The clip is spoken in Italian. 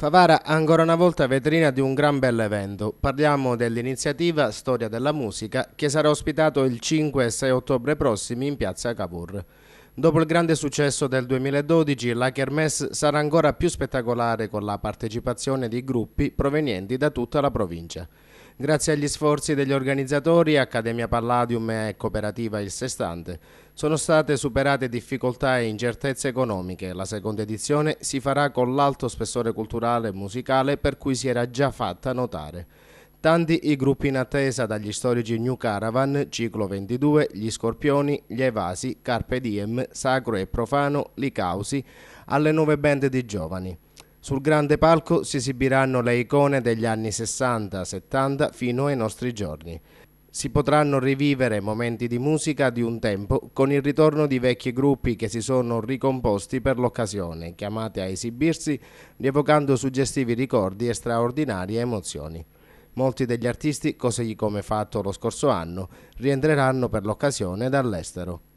Favara ancora una volta vetrina di un gran bell'evento. Parliamo dell'iniziativa Storia della Musica che sarà ospitato il 5 e 6 ottobre prossimi in piazza Cavour. Dopo il grande successo del 2012, la Kermesse sarà ancora più spettacolare con la partecipazione di gruppi provenienti da tutta la provincia. Grazie agli sforzi degli organizzatori, Accademia Palladium e Cooperativa Il Sestante, sono state superate difficoltà e incertezze economiche. La seconda edizione si farà con l'alto spessore culturale e musicale per cui si era già fatta notare. Tanti i gruppi in attesa, dagli storici New Caravan, Ciclo 22, Gli Scorpioni, Gli Evasi, Carpe Diem, Sacro e Profano, Licausi, alle nuove band di giovani. Sul grande palco si esibiranno le icone degli anni 60-70 fino ai nostri giorni. Si potranno rivivere momenti di musica di un tempo con il ritorno di vecchi gruppi che si sono ricomposti per l'occasione, chiamati a esibirsi, rievocando suggestivi ricordi e straordinarie emozioni. Molti degli artisti, così come fatto lo scorso anno, rientreranno per l'occasione dall'estero.